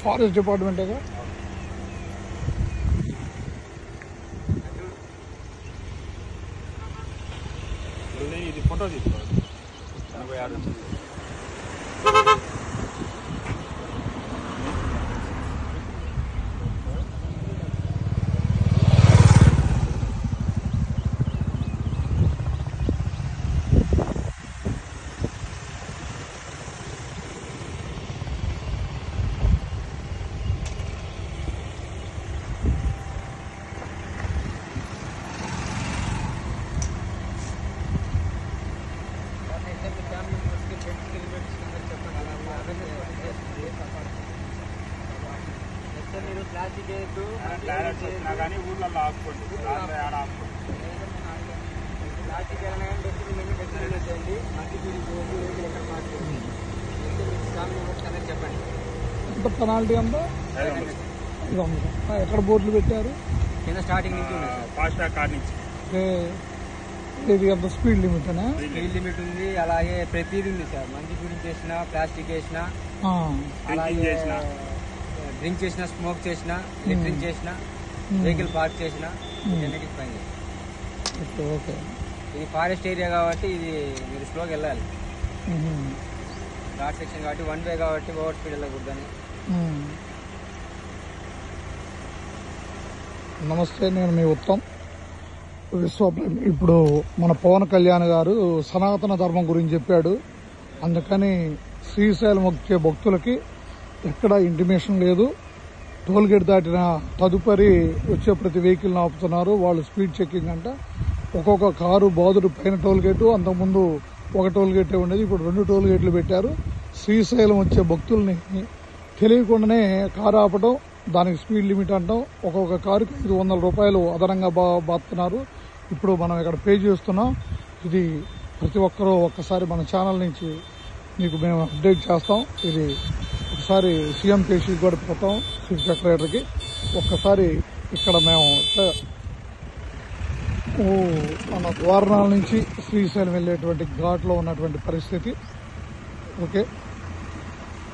Forest డిపార్ట్మెంటేగా. ఇది photo తీసుకోవాలి. 86 plastic కానీ ఊళ్ళల్లో ఆపుకోండి, ఆపుకోండి. ప్లాస్టిక్ అయినా కానీ డస్ట్బిన్ వచ్చేయండి. మంచి ఎక్కడ మార్చుకోండి. చెప్పండి ఎంత పెనాల్టీ అంతా? 500. ఎక్కడ బోర్డులు పెట్టారు? కింద స్టార్టింగ్ నుంచి ఉంది సార్. ఫాస్టాగ్ కార్డ్ నుంచి. ఇది ఎంత స్పీడ్ లిమిట్ అనా? స్పీడ్ లిమిట్ ఉంది, అలాగే ప్రతిదీ ఉంది సార్. మంచి ఫీడింగ్ చేసినా, ప్లాస్టిక్ వేసినా, అలాగే డ్రింక్ చేసినా, స్మోక్ చేసినా, లిఫ్టింగ్ చేసినా, వెహికల్ పార్క్ చేసినా వీటన్నిటికి ఫైన్. ఓకే. ఇది ఫారెస్ట్ ఏరియా కాబట్టి ఇది మీరు స్లోగా వెళ్ళాలి. ఘాట్ సెక్షన్ కాబట్టి 1 వే కాబట్టి ఓవర్ స్పీడ్ వెళ్ళకూడదని. నమస్తే, నేను మీ ఉత్తమ్ విశ్వప్రేమి. ఇప్పుడు మన పవన్ కళ్యాణ్ గారు సనాతన ధర్మం గురించి చెప్పాడు. అందుకని శ్రీశైలం వచ్చే భక్తులకి ఎక్కడ ఇంటిమేషన్ లేదు. టోల్గేట్ దాటిన తదుపరి వచ్చే ప్రతి వెహికల్ని ఆపుతున్నారు. వాళ్ళు స్పీడ్ చెకింగ్ అంట. ఒక్కొక్క కారు బాదుడు పైన టోల్గేటు, అంతకుముందు ఒక టోల్గేటే ఉండేది, ఇప్పుడు 2 టోల్గేట్లు పెట్టారు. శ్రీశైలం వచ్చే భక్తుల్ని తెలియకుండానే కారు ఆపడం, దానికి స్పీడ్ లిమిట్ అంటాం. ఒక్కొక్క కారుకి 500 రూపాయలు అదనంగా బాతున్నారు. ఇప్పుడు మనం ఇక్కడ పే చేస్తున్నాం. ఇది ప్రతి ఒక్కరూ ఒక్కసారి మన ఛానల్ నుంచి మీకు మేము అప్డేట్ చేస్తాం. ఇది ఒకసారి సీఎం కేసీకి కూడా పోతాం, చీఫ్ సెక్రటరీకి. ఒక్కసారి ఇక్కడ మేము మన వారణాల నుంచి శ్రీశైలం వెళ్ళేటువంటి ఘాట్లో ఉన్నటువంటి పరిస్థితి. ఓకే.